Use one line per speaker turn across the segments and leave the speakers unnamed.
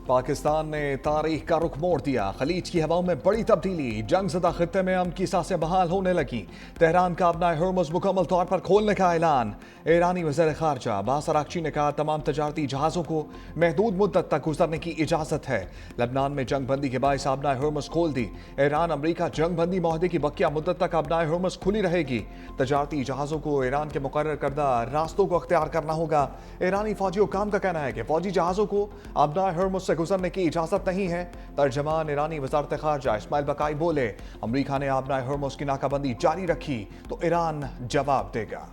पाकिस्तान ने तारीख का रुख मोड़ दिया। खलीज की हवाओं में बड़ी तब्दीली। जंग ज़दा खित्ते में अमन की सांसें बहाल होने लगी। तेहरान का अपना हर्मुज़ मुकम्मल तौर पर खोलने का ऐलान। ईरानी वज़ीर ख़ारजा अब्बास अराग़ची ने कहा तमाम तजारती जहाज़ों को महदूद मुद्दत तक गुजरने की इजाज़त है। लबनान में जंग बंदी के बायस अपना हर्मुज़ खोल दी। ईरान अमरीका जंग बंदी माहदे की बकिया मुद्दत तक अपना हर्मुज़ खुली रहेगी। तजारती जहाज़ों को ईरान के मुकर्रर करदा रास्तों को अख्तियार करना होगा। ईरानी फौजी हुकाम का कहना है कि फौजी जहाज़ों को अपना हर्मुज़ से गुजरने की इजाज़त नहीं है। तर्जमान ईरानी वज़ारत ख़ारजा इस्माइल बकाई बोले अमरीका ने अपना हर्मुज़ की नाकाबंदी जारी रखी तो ईरान जवाब देगा।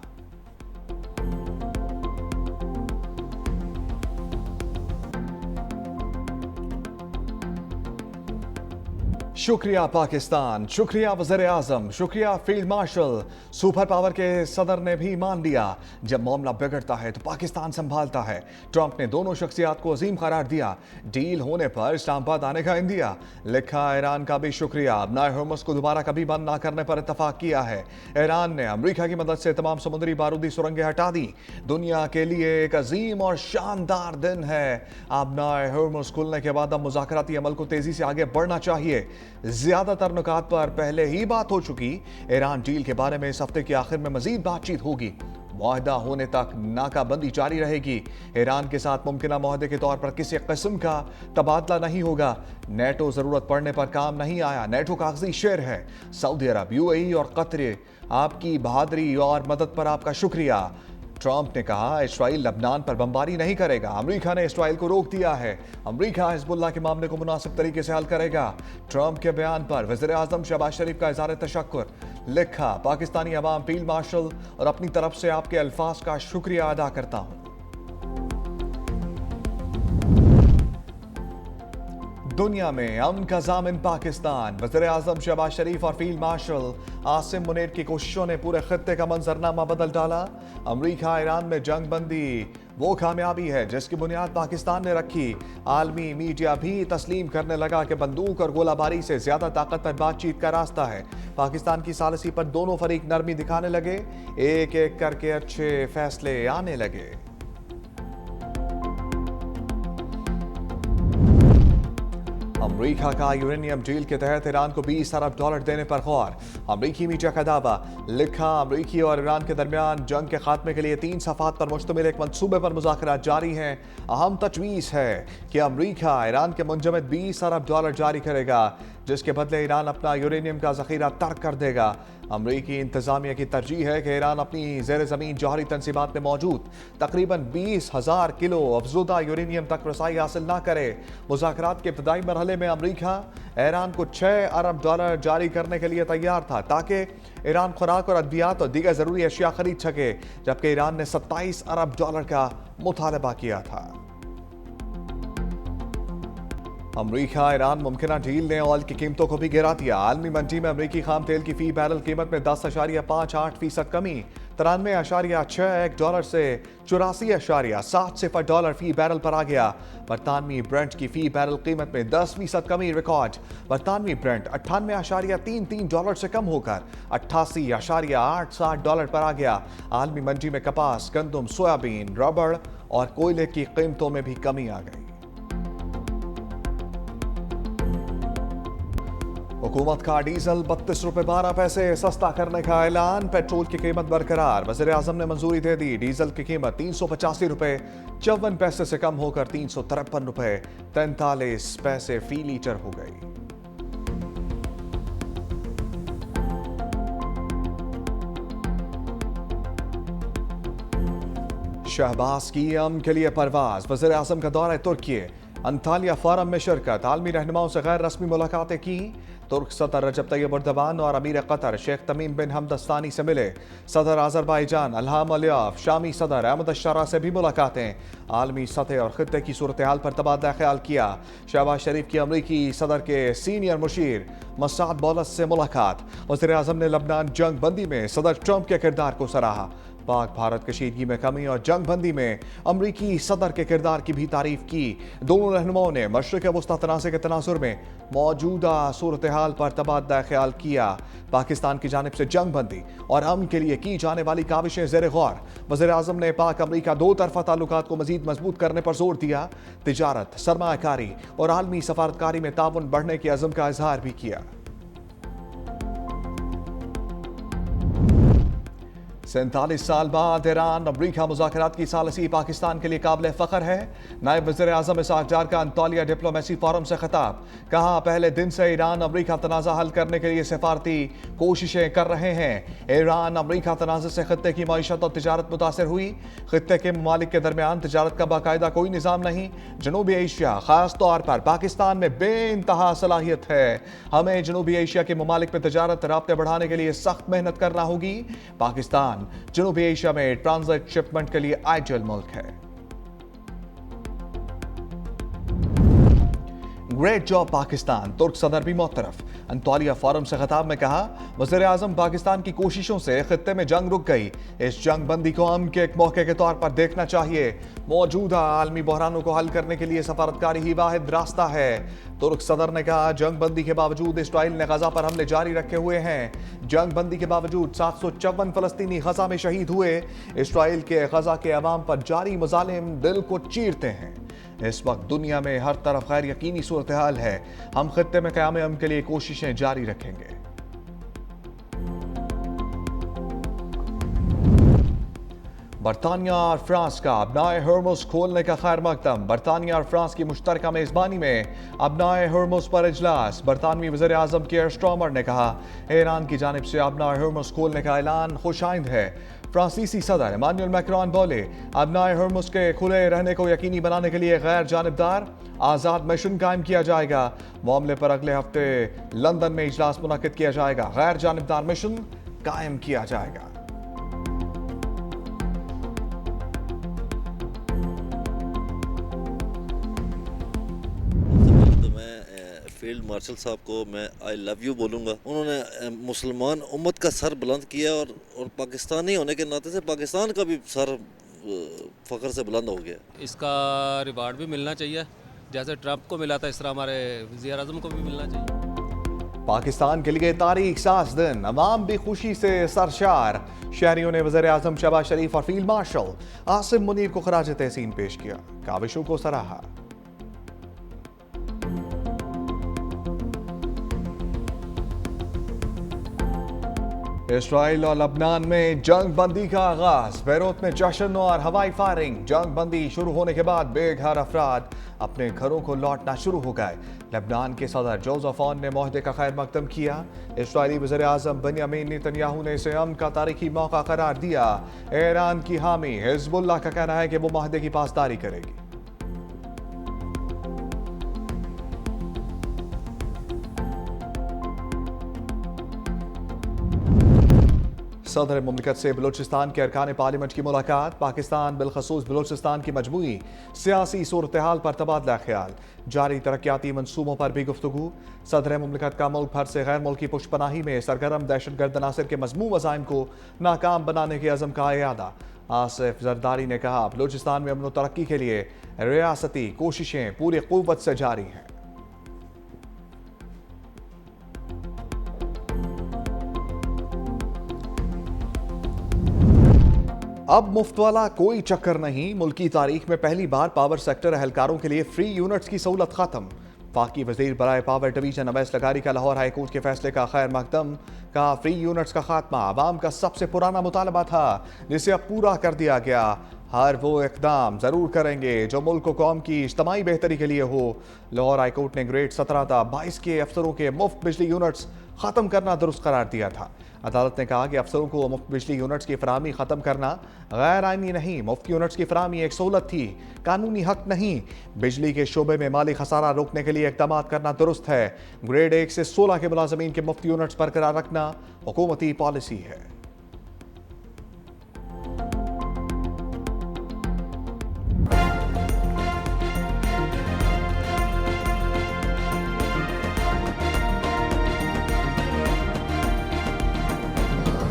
शुक्रिया पाकिस्तान, शुक्रिया वज़ीर आज़म, शुक्रिया फील्ड मार्शल। सुपर पावर के सदर ने भी मान लिया जब मामला बिगड़ता है तो पाकिस्तान संभालता है। ट्रंप ने दोनों शख्सियात को अजीम करार दिया। डील होने पर इस्लामाबाद आने का इंदिया। लिखा ईरान का भी शुक्रिया, अपना हर्मुज़ को दोबारा कभी बंद ना करने पर इतफाक किया है। ईरान ने अमरीका की मदद से तमाम समुद्री बारूदी सुरंगें हटा दी। दुनिया के लिए एक अजीम और शानदार दिन है। अपना हर्मुज़ खुलने के बाद अब मुज़ाकराती अमल को तेजी से आगे बढ़ना चाहिए। ज्यादातर नुकात पर पहले ही बात हो चुकी। ईरान डील के बारे में इस हफ्ते के आखिर में मजीद बातचीत होगी। मुआहदा होने तक नाकाबंदी जारी रहेगी। ईरान के साथ मुमकिन मुआहदे के तौर पर किसी किस्म का तबादला नहीं होगा। नेटो जरूरत पड़ने पर काम नहीं आया। नेटो कागजी शेर है। सऊदी अरब, यूएई और कतर, आपकी बहादुरी और मदद पर आपका शुक्रिया। ट्रंप ने कहा इस्राइल लबनान पर बमबारी नहीं करेगा। अमेरिका ने इस्राइल को रोक दिया है। अमेरिका हिजबुल्लाह के मामले को मुनासिब तरीके से हल करेगा। ट्रंप के बयान पर वज़ीर आज़म शहबाज शरीफ का इज़हार तशक्कुर। लिखा पाकिस्तानी अवाम फील्ड मार्शल और अपनी तरफ से आपके अल्फाज का शुक्रिया अदा करता हूँ। दुनिया में अमन का ज़ामिन पाकिस्तान। वज़ीर आज़म शहबाज शरीफ और फील्ड मार्शल आसिम मुनीर की कोशिशों ने पूरे खत्ते का मंजरनामा बदल डाला। अमरीका ईरान में जंग बंदी वो कामयाबी है जिसकी बुनियाद पाकिस्तान ने रखी। आलमी मीडिया भी तस्लीम करने लगा कि बंदूक और गोलाबारी से ज्यादा ताकत पर बातचीत का रास्ता है। पाकिस्तान की सालिसी पर दोनों फरीक नरमी दिखाने लगे। एक एक करके अच्छे फैसले आने लगे। अमरीका का यूरेनियम डील के तहत ईरान को $20 अरब देने पर गौर। अमरीकी मीडिया का दावा। लिखा अमरीकी और ईरान के दरमियान जंग के खात्मे के लिए 3 सफ़ात पर मुश्तमिल एक मंसूबे पर मुज़ाकरात जारी हैं। अहम तजवीज़ है कि अमरीका ईरान के मुंजमद $20 अरब जारी करेगा जिसके बदले ईरान अपना यूरेनियम का ज़ख़ीरा तर्क कर देगा। अमरीकी इंतज़ामिया की तरजीह है कि ईरान अपनी ज़ेर ज़मीन जौहरी तनसीबात में मौजूद तकरीबन 20,000 किलो अफजुदा यूरेनियम तक रसाई हासिल ना करे। मुज़ाकरात के इब्तदाई मरहले में अमरीका ईरान को $6 अरब जारी करने के लिए तैयार था ताकि ईरान खुराक और अद्वियात और दीगर ज़रूरी अशिया खरीद सके, जबकि ईरान ने $27 अरब का मुतालबा किया था। अमरीका ईरान मुमकिना डील ने ऑयल की कीमतों को भी गिरा दिया। आलमी मंडी में अमरीकी खाम तेल की फी बैरल कीमत में 10.58% कमी, $93.61 से $84.70 फी बैरल पर आ गया। बरतानवी ब्रेंट की फी बैरल कीमत में 10% कमी रिकॉर्ड। बरतानवी ब्रेंट $98.33 से कम होकर $88.87 पर आ गया। आलमी मंडी में कपास, गंदम, सोयाबीन, रबड़ और कोयले की कीमतों में भी कमी आ गई। हुकूमत का डीजल ₹32.12 सस्ता करने का ऐलान। पेट्रोल की कीमत बरकरार। वज़ीर आज़म ने मंजूरी दे दी। डीजल की कीमत ₹385.54 से कम होकर ₹353.43 फी लीटर हो गई। शहबाज की अमन के लिए परवाज। वज़ीर आज़म का दौरा तुर्की, अंतालिया फोरम में शिरकत। आलमी रहनुमाओं से गैर रस्मी मुलाकातें की। तुर्क सदर रजब तैयब एर्दोगान और अमीर कतर शेख तमीम बिन हमद अल-थानी से मिले। सदर अज़रबैजान इल्हाम अलियव, शामी सदर अहमद अश-शारा से भी मुलाकातें। आलमी सतह और खित्ते की सूरत हाल पर तबादला ख्याल किया। शहबाज शरीफ की अमरीकी सदर के सीनियर मुशीर मसाद बौलत से मुलाकात। वज़ीर आज़म ने लबनान जंग बंदी में सदर ट्रंप के किरदार को सराहा। पाक भारत कशीदगी में कमी और जंगबंदी में अमरीकी सदर के किरदार की भी तारीफ की। दोनों रहनुमाओं ने मशरिक़ वस्ता तनाज़े के तनाजुर में मौजूदा सूरत हाल पर तबादला ख्याल किया। पाकिस्तान की जानिब से जंगबंदी और अमन के लिए की जाने वाली काविशें ज़ेर गौर। वज़ीर आज़म ने पाक अमरीका दो तरफ़ा ताल्लुकात को मज़ीद मजबूत करने पर जोर दिया। तिजारत, सरमायाकारी और आलमी सफारतकारी में ताउन बढ़ने के अज़म का इजहार भी किया। 47 साल बाद ईरान अमरीका मुज़ाकरात की सालसी पाकिस्तान के लिए काबिल फ़ख्र है। नायब वज़ीर आज़म इसहाक़ डार का अंतालिया डिप्लोमेसी फोरम से खिताब। कहा, पहले दिन से ईरान अमरीका तनाज़ा हल करने के लिए सिफारती कोशिशें कर रहे हैं। ईरान अमरीका तनाज़े से खत्ते की मईशत और तिजारत मुतासर हुई। खत्ते के ममालिक के दरमियान तिजारत का बाकायदा कोई निज़ाम नहीं। जनूबी एशिया ख़ास तौर पर पाकिस्तान में बेइंतहा सलाहियत है। हमें जनूबी एशिया के ममालिक में तिजारत राब्ते बढ़ाने के लिए सख्त मेहनत करना होगी। पाकिस्तान जनूबी एशिया में ट्रांजिट शिपमेंट के लिए आइडियल मुल्क है। ग्रेट जॉब पाकिस्तान, तुर्क सदर भी मुतरफ। अंतालिया फोरम से खिताब में कहा, वज़ीर आज़म पाकिस्तान की कोशिशों से खित्ते में जंग रुक गई। इस जंग बंदी को अमन के एक मौके के तौर पर देखना चाहिए। मौजूदा आलमी बहरानों को हल करने के लिए सफारतकारी ही वाहिद रास्ता है। तुर्क सदर ने कहा, जंग बंदी के बावजूद इसराइल ने गजा पर हमले जारी रखे हुए हैं। जंग बंदी के बावजूद 754 फलस्तीनी गजा में शहीद हुए। इसराइल के गजा के अवाम पर जारी मजालिम दिल को चीरते हैं। इस वक्त दुनिया में हर तरफ गैर यकीनी सूरत हाल है। हम खित्ते में क़याम अमन के लिए कोशिशें जारी रखेंगे। बरतानिया और फ्रांस का अबनाए हॉर्मुज़ खोलने का खैर मकदम। बरतानिया और फ्रांस की मुश्तरका मेज़बानी में अबनाए हॉर्मुज़ पर इजलास। बरतानवी वज़ीर आज़म कियर स्टारमर ने कहा, ईरान की जानिब से अबनाए हॉर्मुज़ खोलने का ऐलान खुशाइंद है। फ्रांसीसी सदर इमानुएल मैक्रोन बोले, अबनाए हॉर्मुज़ के खुले रहने को यकीनी बनाने के लिए गैर जानिबदार आज़ाद मिशन कायम किया जाएगा। मामले पर अगले हफ्ते लंदन में इजलास मुनक्किद किया जाएगा। गैर जानिबदार मिशन कायम किया जाएगा।
फील्ड मार्शल साहब को मैं आई लव यू बोलूँगा। उन्होंने मुसलमान उम्मत का सर बुलंद किया और पाकिस्तानी होने के नाते से पाकिस्तान का भी सर फ़ख्र से बुलंद हो गया।
इसका रिवार्ड भी मिलना चाहिए, जैसे ट्रंप को मिला था इस तरह हमारे वज़ीर आज़म को भी मिलना चाहिए।
पाकिस्तान के लिए तारीख साज दिन, अवाम भी खुशी से सरशार। शहरियों ने वज़ीर आज़म शहबाज शरीफ और फील्ड मार्शल आसिम मुनीर को खराज तहसीन पेश किया। काविशों को सराहा। इसराइल और लबनान में जंग बंदी का आगाज। बैरूत में जश्न और हवाई फायरिंग। जंग बंदी शुरू होने के बाद बेघर अफराद अपने घरों को लौटना शुरू हो गए। लबनान के सदर जोसेफ ऑन ने मुआहदे का खैर मकदम किया। इसराइली वज़ीर आज़म बेंयामीन नेतन्याहू ने इसे अमन का तारीखी मौका करार दिया। ईरान की हामी हिज़्बुल्लाह का कहना है कि वो मुआहदे की पासदारी करेगी। सदर मुमलिकत से बलूचिस्तान के अरकान पार्लियामेंट की मुलाकात। पाकिस्तान बिलखसूस बलूचिस्तान की मजमूई सियासी सूरत हाल पर तबादला ख्याल। जारी तरक्याती मंसूबों पर भी गुफ्तगू। सदर मुमलिकत का मुल्क भर से गैर मुल्की पुष्पनाही में सरगर्म दहशतगर्द अनासर के मजमू वज़ाइम को नाकाम बनाने के अज़म का इरादा। आसिफ जरदारी ने कहा, बलूचिस्तान में अमन व तरक्की के लिए रियासती कोशिशें पूरी क़ुव्वत से जारी हैं। अब मुफ्त वाला कोई चक्कर नहीं। मुल्की तारीख में पहली बार पावर सेक्टर अहलकारों के लिए फ्री यूनिट्स की सहूलत खत्म। पाकी वजीर बराए पावर डिवीजन अवैस लगारी का लाहौर हाई कोर्ट के फैसले का खैर मकदम। कहा, फ्री यूनिट्स का खात्मा आवाम का सबसे पुराना मुतालबा था, जिसे अब पूरा कर दिया गया। हर वो इकदाम ज़रूर करेंगे जो मुल्क व कौम की इज्तमाई बेहतरी के लिए हो। लाहौर हाई कोर्ट ने ग्रेड 17-22 के अफसरों के मुफ्त बिजली यूनिट्स ख़त्म करना दुरुस्त करार दिया था। अदालत ने कहा कि अफसरों को मुफ्त बिजली यूनिट्स की फराहमी ख़त्म करना गैर आइनी नहीं। मुफ्त यूनिट्स की फराहमी एक सहूलत थी, कानूनी हक नहीं। बिजली के शोबे में माली खसारा रोकने के लिए इक़दाम करना दुरुस्त है। ग्रेड 1 से 16 के मुलाजमीन के मुफ्त यूनिट्स बरकरार रखना हुकूमती पॉलिसी है।